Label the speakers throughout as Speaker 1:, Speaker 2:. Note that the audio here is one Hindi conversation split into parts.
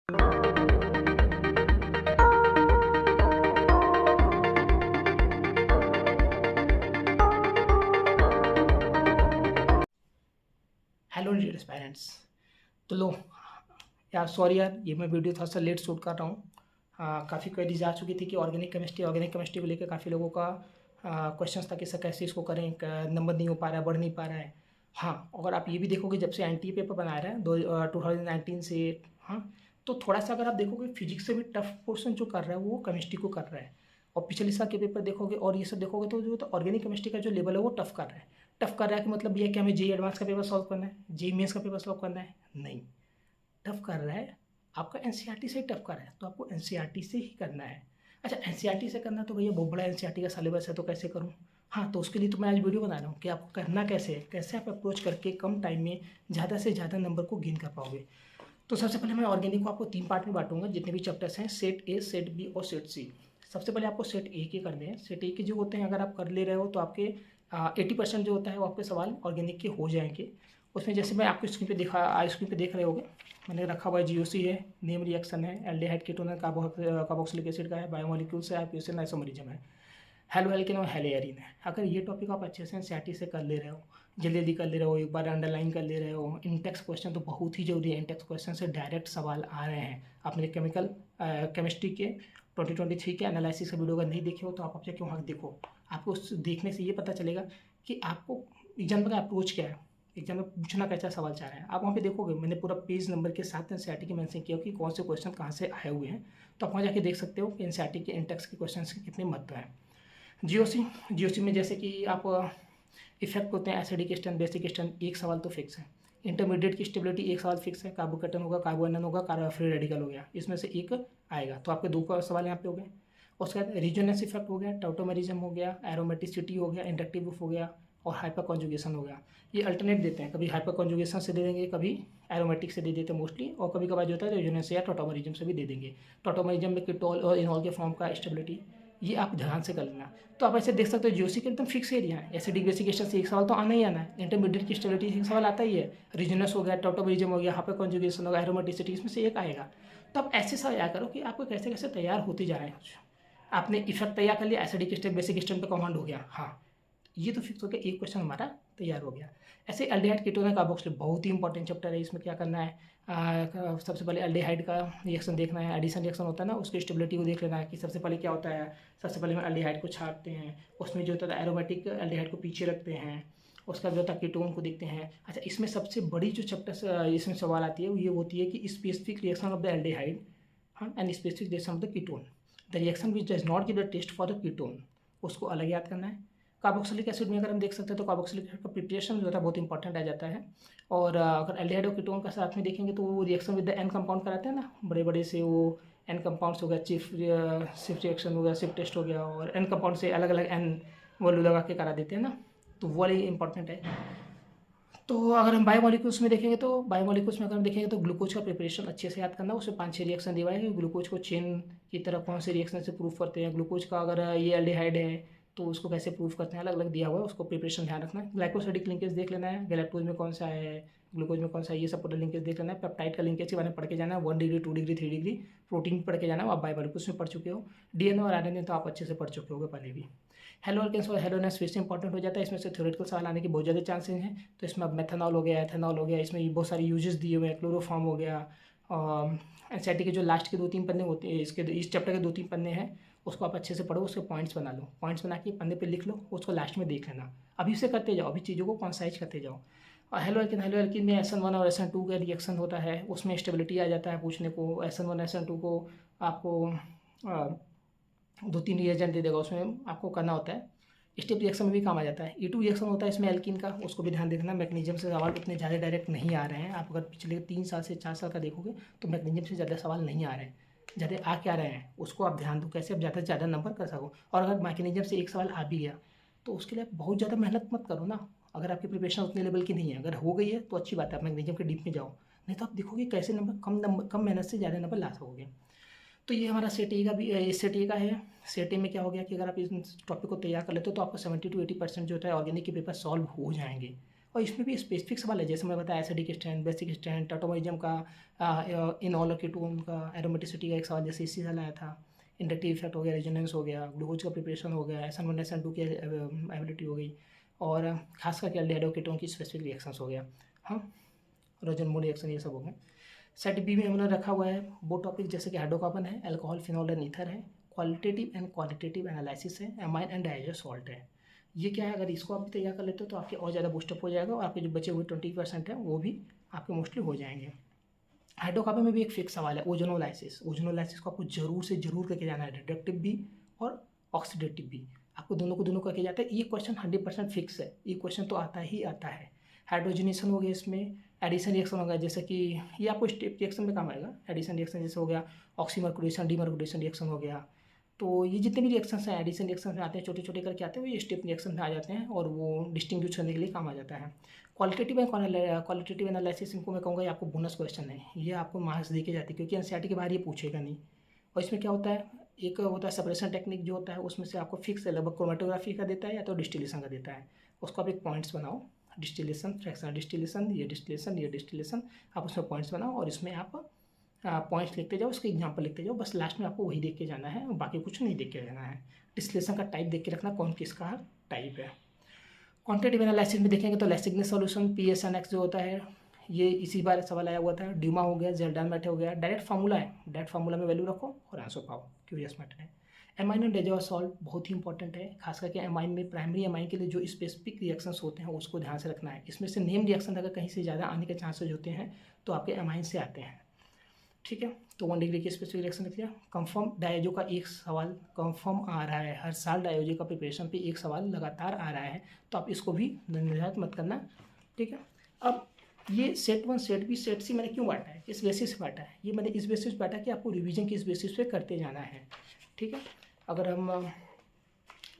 Speaker 1: Hello dear parents. तो लो यार, सॉरी यार, ये मैं वीडियो थोड़ा सा लेट शूट कर रहा हूँ। काफ़ी क्वेरीज आ चुकी थी कि ऑर्गेनिक केमिस्ट्री को लेकर काफ़ी लोगों का क्वेश्चंस था कि सर कैसे इसको करें, नंबर नहीं हो पा रहा है, बढ़ नहीं पा रहा है। हाँ, अगर आप ये भी देखोगे जब से एनटीए पेपर बना रहा है 2019 से, हाँ, तो थोड़ा सा अगर आप देखोगे फिजिक्स से भी टफ पोर्शन जो कर रहा है वो केमिस्ट्री को कर रहा है। और पिछले साल के पेपर देखोगे और ये सब देखोगे तो जो तो ऑर्गेनिक केमिस्ट्री का जो लेवल है वो टफ कर रहा है। टफ कर रहा है कि मतलब ये कि हमें जेई एडवांस का पेपर सॉल्व करना है, जेई मेंस का पेपर सॉल्व करना है, नहीं। टफ कर रहा है आपका एनसीईआरटी से ही टफ कर रहा है, तो आपको एनसीईआरटी से ही करना है। अच्छा, एनसीईआरटी से करना तो भैया बहुत बड़ा एनसीईआरटी का सिलेबस है, तो कैसे करूँ? हाँ, तो उसके लिए तो मैं आज वीडियो बना रहा हूँ कि आपको करना कैसे है, कैसे आप अप्रोच करके कम टाइम में ज़्यादा से ज़्यादा नंबर को गेन कर पाओगे। तो सबसे पहले मैं ऑर्गेनिक को आपको 3 पार्ट में बांटूंगा, जितने भी चैप्टर्स हैं, सेट ए, सेट बी और सेट सी। सबसे पहले आपको सेट ए के करने हैं। सेट ए के जो होते हैं अगर आप कर ले रहे हो तो आपके 80% जो होता है वो आपके सवाल ऑर्गेनिक के हो जाएंगे। उसमें जैसे मैं आपको स्क्रीन पे स्क्रीन पे देख रहे होगे, मैंने रखा हुआ है जीओसी है, नेम रिएक्शन है, एल्डिहाइड कीटोन है, कार्बोक्सिलिक एसिड का है, बायोमोलिक्यूल्स है, आईपीएसएन आइसोमरिज्म है, हेलो एल्केन और हेलियरिन है। अगर ये टॉपिक आप अच्छे से एनसीईआरटी से कर ले रहे हो, जल्दी जल्दी कर ले रहे हो, एक बार अंडरलाइन कर ले रहे हो, इनटेक्स क्वेश्चन तो बहुत ही जरूरी है। इनटेक्स क्वेश्चन से डायरेक्ट सवाल आ रहे हैं। आपने केमिस्ट्री के 2023 के एनालिसिस का वीडियो अगर नहीं देखे हो तो आप जाके वहाँ देखो। आपको उस देखने से ये पता चलेगा कि आपको एग्जाम का अप्रोच क्या है, एग्जाम में पूछना कैसा सवाल चाह रहे हैं। आप वहाँ पे देखोगे मैंने पूरा पेज नंबर के साथ एनसीईआरटी की मेंशन किया कि कौन से क्वेश्चन कहाँ से आए हुए हैं। तो आप वहाँ जाके देख सकते हो कि एनसीईआरटी के इनटेक्स के क्वेश्चन के कितने महत्व हैं। जीओसी में जैसे कि आप इफेक्ट होते हैं, एसिडिक स्टैंड, बेसिक स्टैंड, एक सवाल तो फिक्स है। इंटरमीडिएट की स्टेबिलिटी एक सवाल फिक्स है, कार्बोकेटन होगा, कार्बोएनन होगा, फ्री रेडिकल हो गया, इसमें से एक आएगा, तो आपके 2 सवाल यहाँ पे हो गए। उसके बाद रीजनलेस इफेक्ट हो गया, टाउटोमेरिज्म हो गया, एरोमेटिसिटी हो गया, इंडक्टिव लूप हो गया और हाइपर कॉन्जुगेशन हो गया। ये अल्टरनेट देते हैं, कभी हाइपर कॉन्जुगेशन से दे देंगे, कभी एरोमेटिक से दे देते हैं मोस्टली, और कभी कभार जो होता है रीजनलेस या टाउटोमेरिज्म से भी दे देंगे। टाउटोमेरिज्म में कीटोल और इनॉल के फॉर्म का स्टेबिलिटी, ये आप ध्यान से कर लेना। तो आप ऐसे देख सकते हो जीओसी के एकदम फिक्स एरिया है। एसिडिक बेसिक स्टैंड से एक सवाल तो आना ही आना है, इंटरमीडिएट की स्टेबिलिटी से एक सवाल आता ही है, रीजनस हो गया, टाउटोमेरिज्म हो गया, हाइपर कॉन्जुगेशन होगा, एरोमेटिसिटी, इसमें से एक आएगा। तो आप ऐसे सवाल याद करो कि आपको कैसे कैसे तैयार होते जा रहे हैं। आपने इफेक्ट तैयार कर लिया, एसिडिक स्टैंड बेसिक स्टैंड पे कमांड हो गया, हाँ, ये तो फिक्स हो गया, एक क्वेश्चन हमारा तैयार हो गया। ऐसे एल्डिहाइड कीटोन कार्बोक्सिलिक बहुत ही इंपॉर्टेंट चैप्टर है। इसमें क्या करना है, सबसे पहले एल्डिहाइड का रिएक्शन देखना है, एडिशन रिएक्शन होता है ना, उसकी स्टेबिलिटी को देख लेना है कि सबसे पहले क्या होता है। सबसे पहले हम एल्डिहाइड को छाटते हैं, उसमें जो होता है एरोमेटिक एल्डिहाइड को पीछे रखते हैं, उसका जो होता है कीटोन को देखते हैं। अच्छा, इसमें सबसे बड़ी जो चैप्टर इसमें सवाल आती है वो ये होती है कि specific reaction of the aldehyde, हाँ, and specific reaction of the ketone, the reaction which does not give the test for the ketone, उसको अलग याद करना है। कार्बोक्सिलिक एसिड में अगर हम देख सकते हैं तो कार्बोक्सिलिक एसिड का प्रिपरेशन जो होता है बहुत इंपॉर्टेंट आ जाता है। और अगर एल्डिहाइड और कीटोन का साथ में देखेंगे तो वो reaction with the an compound कराते हैं ना, बड़े बड़े से वो एन कंपाउंड्स हो गया, शिफ्ट रिएक्शन हो गया, शिफ्ट टेस्ट हो गया, और एन कंपाउंड से अलग अलग एन वैल्यू लगा के करा देते हैं ना, तो वो वाली इंपॉर्टेंट है। तो अगर हम बायोमोलिक्यूल्स में देखेंगे तो बायोमोलिक्यूल्स में अगर हम देखेंगे तो ग्लूकोज का प्रिपरेशन अच्छे से याद करना, उसमें 5-6 रिएक्शन दिए हुए हैं, ग्लूकोज को चेन की तरह कौन से रिएक्शन से प्रूव करते हैं, ग्लूकोज का अगर ये एल्डिहाइड है तो उसको कैसे प्रूव करते हैं, अलग अलग दिया हुआ है, उसको प्रिपरेशन ध्यान रखना है। ग्लाइकोसाइडिक लिंकेज देख लेना है, गैलेक्टोज में कौन सा है, ग्लूकोज में कौन सा है, ये सब पूरा लिंकेज देख लेना है। पेप्टाइड का लिंकेज के बारे में पढ़ के जाना है, 1 डिग्री 2 डिग्री 3 डिग्री। प्रोटीन पढ़ के जाना है, आप बायोमोलिक्यूल्स में पढ़ चुके हो। डीएनए और आरएनए तो आप अच्छे से पढ़ चुके होगे पहले भी। हेलो अल्केन्स और हेलोनेस फिर से इंपॉर्टेंट हो जाता है, इसमें से थ्योरेटिकल सवाल आने के बहुत ज़्यादा चांसेस हैं। तो इसमें अब मेथनॉल हो गया, एथेनॉल हो गया, इसमें बहुत सारे यूजेस दिए हुए हैं, क्लोरोफॉर्म हो गया। एनसीईआरटी के जो लास्ट के 2-3 पन्ने होते हैं, इस चैप्टर के 2-3 पन्ने हैं, उसको आप अच्छे से पढ़ो, उसके पॉइंट्स बना लो, पॉइंट्स बना के पन्ने पे लिख लो, उसको लास्ट में देख लेना। अभी से करते जाओ, अभी चीज़ों को कॉन्साइज करते जाओ। और हेलो एल्किन में SN1 और SN2 का रिएक्शन होता है, उसमें स्टेबिलिटी आ जाता है पूछने को। SN1 SN2 को आपको 2-3 रिएजेंट दे देगा, उसमें आपको करना होता है। स्टेप रिएक्शन में भी काम आ जाता है। E2 रिएक्शन होता है इसमें एल्किन का, उसको भी ध्यान देखना। मैग्नीशियम से सवाल उतने ज़्यादा डायरेक्ट नहीं आ रहे हैं। आप अगर पिछले 3 साल से 4 साल का देखोगे तो मैग्नीशियम से ज़्यादा सवाल नहीं आ रहे हैं। ज़्यादा आ क्या रहे हैं उसको आप ध्यान दो, कैसे आप ज़्यादा से ज़्यादा नंबर कर सको। और अगर मैग्नीशियम से एक सवाल आ भी गया तो उसके लिए आप बहुत ज़्यादा मेहनत मत करो ना। अगर आपकी प्रिपरेशन उतने लेवल की नहीं है, अगर हो गई है तो अच्छी बात है, आप मैग्नीशियम के डीप में जाओ, नहीं तो आप देखोगे कैसे नंबर कम मेहनत से ज़्यादा नंबर ला सकोगे। तो ये हमारा सेट ए का भी सेट ए का है। सेट ए में क्या हो गया कि अगर आप इस टॉपिक को तैयार कर लेते हो तो आपका 70 to 80% जो होता है ऑर्गेनिक के पेपर सॉल्व हो जाएंगे। और इसमें भी स्पेसिफिक सवाल है, जैसे मैं बताया एसिडिक स्ट्रेंथ, बेसिक स्ट्रेंथ, टॉटोमरिज्म का, इनऑलर कीटोन का, एरोमेटिसिटी का एक सवाल जैसे इसी साल आया था, इंडक्टिव इफेक्ट हो गया, रेजोनेंस हो गया, ग्लूकोज का प्रिपरेशन हो गया, SN1 SN2 की एबिलिटी हो गई, और खास करके एल्डिहाइड कीटोन की स्पेसिफिक रिएक्शंस हो गया, हाँ, रोजन रिएक्शन, ये सब हो गए। सेट बी में हमने रखा हुआ है वो टॉपिक जैसे कि हाइड्रोकार्बन है, अल्कोहल, फिनॉल एंड ईथर है, क्वालिटेटिव एंड क्वालिटेटिव एनालिसिस है, एमाइन एंड डाइजर सॉल्ट है। ये क्या है, अगर इसको आप भी तैयार कर लेते हो तो आपके और ज़्यादा बूस्टअप हो जाएगा, और आपके जो बचे हुए 20% है वो भी आपके मोस्टली हो जाएंगे। हाइड्रोकार्बन में भी एक फिक्स सवाल है, ओजोनोलाइसिस। ओजोनोलाइसिस को आपको जरूर से जरूर करके जाना है, रिडक्टिव भी और ऑक्सीडेटिव भी, आपको दोनों को दोनों करके जाता है। ये क्वेश्चन 100% फिक्स है, ये क्वेश्चन तो आता ही आता है। हाइड्रोजनेशन हो गया, इसमें एडिशन रिएक्शन होगा, जैसे कि ये आपको स्टेप रिएक्शन में काम आएगा। एडिशन रिएक्शन जैसे हो गया ऑक्सीमर्कुरेशन, डीमर्कुरेशन रिएक्शन हो गया, तो ये जितने भी रिएक्शंस हैं एडिशन रिएक्शन में आते हैं, छोटे छोटे करके आते हैं, वो ये स्टेप रिएक्शन में आ जाते हैं, और वो डिस्टिंग्विश करने के लिए काम आ जाता है। क्वालिटेटिव एंड क्वालिटेटिव एनालिसिस, इनको मैं कहूँगा ये आपको बोनस क्वेश्चन है, ये आपको मार्क्स दे के जाती है, क्योंकि एनसीईआरटी के बाहर ये पूछेगा नहीं। और इसमें क्या होता है, एक होता है सेपरेशन टेक्निक जो होता है, उसमें से आपको फिक्स है, लगभग क्रोमेटोग्राफी का देता है या तो डिस्टिलेशन का देता है, उसको आप एक पॉइंट्स बनाओ, डिस्टिलेशन, फ्रैक्शनल डिस्टिलेशन, ये डिस्टिलेशन, ये डिस्टिलेशन, आप उसमें पॉइंट्स बनाओ, और इसमें आप पॉइंट्स लिखते जाओ, उसके एग्जाम्पल लिखते जाओ, बस लास्ट में आपको वही देख के जाना है, बाकी कुछ नहीं देख के जाना है। डिस्टिलेशन का टाइप देख के रखना, कौन किसका टाइप है। क्वांटिटेटिव एनालिसिस में देखेंगे तो लैसिग्नस सॉल्यूशन, PSNX जो होता है, ये इसी बार सवाल आया हुआ था। ड्यूमा हो गया, जेल्डामेट हो गया, डायरेक्ट फार्मूला है, डायरेक्ट फार्मूला में वैल्यू रखो और आंसर पाओ, क्यूरियस मैटर है। एमाइन एंड डेजॉर सॉल्ट बहुत ही इंपॉर्टेंट है, खास करके एमाइन में, प्राइमरी एमाइन के लिए जो स्पेसिफिक रिएक्शंस होते हैं उसको ध्यान से रखना है। इसमें से नेम रिएक्शन अगर कहीं से ज़्यादा आने के चांसेज होते हैं तो आपके एमाइन से आते हैं, ठीक है। तो 1 डिग्री की स्पेसिफिक रिएक्शन लिख लिया। कंफर्म डायोजो का एक सवाल कंफर्म आ रहा है, हर साल डायोजो का प्रिपरेशन पे एक सवाल लगातार आ रहा है, तो आप इसको भी निर्धारित मत करना, ठीक है। अब ये सेट 1 सेट बी सेट सी मैंने क्यों बांटा है, इस बेसिस से बांटा है, ये मैंने इस बेसिस पे बांटा कि आपको रिवीजन किस बेसिस पे करते जाना है, ठीक है। अगर हम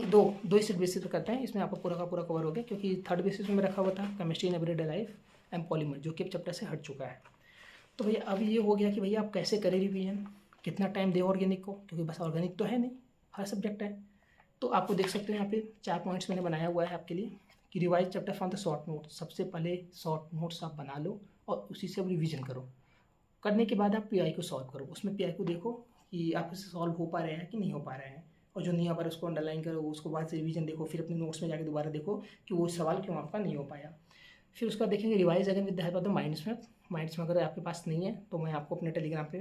Speaker 1: दो ही सेट बेसिस पे करते हैं, इसमें आपको पूरा का पूरा कवर हो गया, क्योंकि थर्ड बेसिस में रखा हुआ था chemistry in everyday life and polymer, जो कि चैप्टर से हट चुका है। तो भैया अब ये हो गया कि भैया आप कैसे करें रिवीजन, कितना टाइम दे ऑर्गेनिक को, क्योंकि बस ऑर्गेनिक तो है नहीं, हर सब्जेक्ट है। तो आपको देख सकते हो यहाँ पे 4 पॉइंट्स मैंने बनाया हुआ है आपके लिए कि revise chapter from the short note. सबसे पहले शॉर्ट नोट्स आप बना लो और उसी से अब रिविजन करो। करने के बाद आप PI को सॉल्व करो, उसमें PI को देखो कि आप इससे सॉल्व हो पा रहे हैं कि नहीं हो पा रहे हैं, और जो नहीं हो पा रहा है उसको अंडरलाइन करो, उसको बाद से रिवीजन देखो, फिर अपने नोट्स में जाके दोबारा देखो कि वो सवाल क्यों आपका नहीं हो पाया। फिर उसका देखेंगे revise again with the help of the minds map. Minds map अगर आपके पास नहीं है तो मैं आपको अपने टेलीग्राम पे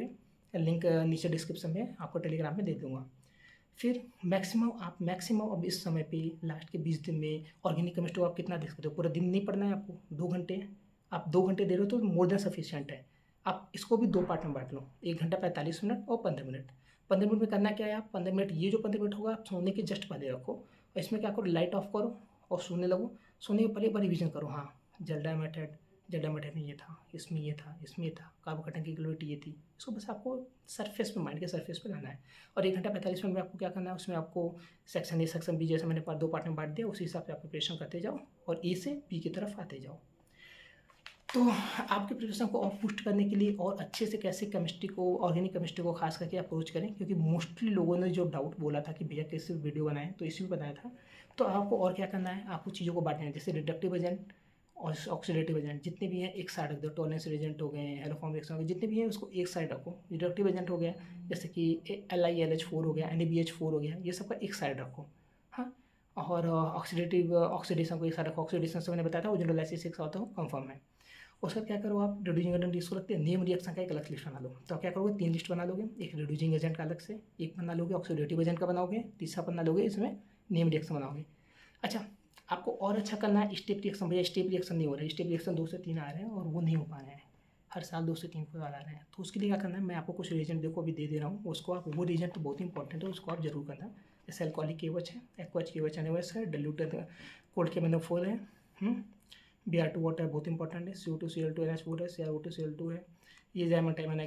Speaker 1: लिंक नीचे डिस्क्रिप्शन में आपको टेलीग्राम में दे दूँगा। फिर मैक्सिमम अब इस समय पे लास्ट के 20 दिन में ऑर्गेनिक केमिस्ट्री को आप कितना देख सकते हो, पूरा दिन नहीं पढ़ना है आपको, 2 घंटे, आप 2 घंटे दे रहे हो तो मोर देन सफिशिएंट है। आप इसको भी 2 पार्ट में बांट लो, 1 घंटा 45 मिनट और 15 मिनट। 15 मिनट में करना क्या है, आप 15 मिनट, ये जो 15 मिनट होगा आप सोने के जस्ट पहले रखो, और इसमें क्या करो, लाइट ऑफ करो और सोने लगो। सोने के पहले एक बार रिविजन करो, हाँ जेल्डा मेथड में ये था, इसमें ये था, इसमें ये था, कार्बोकटन की क्लोरिटी ये थी। इसको बस आपको सरफेस पे, माइंड के सरफेस पे लाना है। और 1 घंटा 45 मिनट में आपको क्या करना है, उसमें आपको सेक्शन ए सेक्शन बी जैसे मैंने 2 पार्ट में बांट दिया, उसी हिसाब से आप प्रिपरेशन करते जाओ और ए से बी की तरफ आते जाओ। तो आपके प्रिपरेशन को और बूस्ट करने के लिए और अच्छे से कैसे केमिस्ट्री को, ऑर्गेनिक केमिस्ट्री को खास करके अप्रोच करें, क्योंकि मोस्टली लोगों ने जो डाउट बोला था कि भैया कैसे वीडियो बनाएं, तो इसी में बताया था। तो आपको और क्या करना है, आपको चीज़ों को बांटना है, जैसे रिडक्टिव एजेंट और ऑक्सीडेटिव एजेंट जितने भी हैं एक साइड रख दो, टॉलरेंस एजेंट हो गए, हेलोफॉर्म रिएक्शन हो गए, जितने भी हैं उसको एक साइड रखो। रिडक्टिव एजेंट हो गया जैसे कि LiLH4 हो गया, NaBH4 हो गया, ये सबका एक साइड रखो, हाँ। और ऑक्सीडेशन को एक साइड रखो। ऑक्सीडेशन से मैंने बताया था ओजोनोलाइसिस एक होता है, कंफर्म है। उसका क्या करो, आप रिड्यूसिंग एजेंट इसको रखते हैं, नेम रिएक्शन का एक अलग लिस्ट बना लो। तो क्या करोगे, 3 लिस्ट बना लोगे, एक रिड्यूसिंग एजेंट का अलग से, एक बना लोगे ऑक्सीडेटिव एजेंट का बनाओगे, तीसरा बना लोगे इसमें नेम रिएक्शन बनाओगे। अच्छा, आपको और अच्छा करना है स्टेप रिएक्शन। भैया स्टेप रिएक्शन नहीं हो रहा है, स्टेप रिएक्शन 2 से 3 आ रहे हैं और वो नहीं हो पा रहे हैं, हर साल 2 से 3 को आ रहे हैं। तो उसके लिए क्या करना है, मैं आपको कुछ रिएजेंट देखो अभी दे रहा हूँ, उसको आप, वो रिएजेंट तो बहुत इंपॉर्टेंट है, उसको आप जरूर करना। जैसे एल्कोहलिक KOH है, एक्वाच KOH NaOH है, डाइल्यूटेड कोल्ड KMnO4 है, Br2 वाटर बहुत इंपॉर्टेंट है, CO2Cl2 NH4 है, CrO2Cl2 है, ये जाइमोटाइमन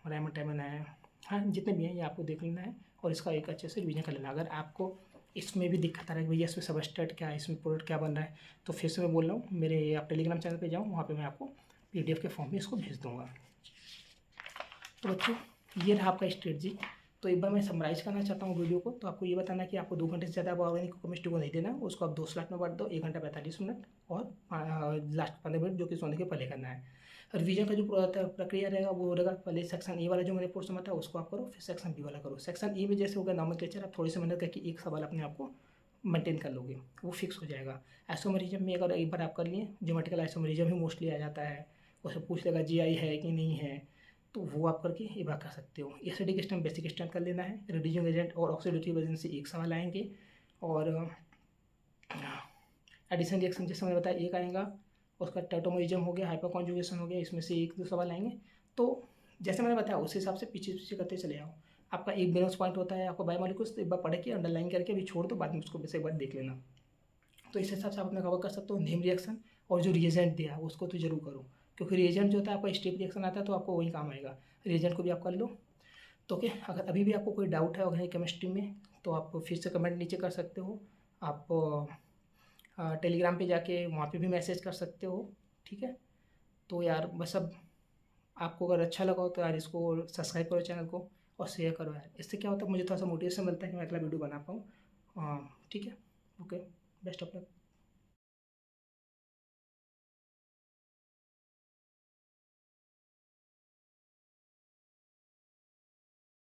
Speaker 1: राइमोटाइमन है, हाँ जितने भी हैं ये आपको देख लेना है और इसका एक अच्छे से रिवीजन कर लेना। अगर आपको इसमें भी दिक्कत आ रहा है कि भैया इसमें सबस्ट्रेट क्या है, इसमें प्रोडक्ट क्या बन रहा है, तो फिर से मैं बोल रहा हूँ, मेरे आप टेलीग्राम चैनल पे जाओ, वहाँ पे मैं आपको PDF के फॉर्म में इसको भेज दूँगा। तो बच्चों ये रहा आपका स्ट्रेटजी। तो एक बार मैं समराइज़ करना चाहता हूँ वीडियो को। तो आपको ये बताना कि आपको 2 घंटे से ज़्यादा ऑर्गेनिक केमिस्ट्री को नहीं देना, उसको आप 2 स्लॉट में बांट दो, 1 घंटा 45 मिनट और लास्ट 15 मिनट जो कि सोने के पहले करना है। रिवीजन का जो प्रक्रिया रहेगा वो रहेगा, पहले सेक्शन ए वाला जो मैंने पोर्शन बताया उसको आप करो, फिर सेक्शन बी वाला करो। सेक्शन ए में जैसे होगा नॉमेनक्लेचर, आप थोड़ी सी मेहनत करके एक सवाल अपने आप को मेंटेन कर लोगे, वो फिक्स हो जाएगा। आइसोमेरिज्म में अगर एक बार आप कर लिए, ज्योमेट्रिकल आइसोमेरिज्म ही मोस्टली आ जाता है, उससे पूछ लेगा जीआई है कि नहीं है, तो वो आप करके एक बार कर सकते हो। एसिडिक स्टैम्प बेसिक स्टैम्प कर लेना है। रिड्यूसिंग एजेंट और ऑक्सीडेटिव एजेंट से एक सवाल आएंगे, और एडिशन रिएक्शन जैसे मैंने बताया एक आएगा, उसका टैटोमेरिज्म हो गया, हाइपर कॉन्जुगेशन हो गया, इसमें से एक दो सवाल आएंगे। तो जैसे मैंने बताया उस हिसाब से पीछे पीछे करते चले जाओ। आपका एक बैलेंस पॉइंट होता है आपको बायोमोलिक्यूल्स, तो एक बार पढ़ के अंडरलाइन करके अभी छोड़ दो, बाद में उसको बस एक बार देख लेना। तो इस हिसाब से आप अपना कवर कर सकते हो। नेम रिएक्शन और जो रिएजेंट दिया है उसको तो जरूर करो, क्योंकि रिएजेंट जो होता है आपका स्टेप रिएक्शन आता है तो आपको वही काम आएगा। रिएजेंट को भी आप कर लो। तो ओके, अगर अभी भी आपको कोई डाउट है ऑर्गेनिक केमिस्ट्री में तो आप फिर से कमेंट नीचे कर सकते हो। आप टेलीग्राम पे जाके वहाँ पे भी मैसेज कर सकते हो, ठीक है। तो यार बस अब आपको अगर अच्छा लगा हो तो यार इसको सब्सक्राइब करो चैनल को, और शेयर करो यार। इससे क्या होता है, मुझे थोड़ा सा मोटिवेशन मिलता है कि मैं अगला वीडियो बना पाऊँ। ठीक है, ओके, बेस्ट ऑफ लक।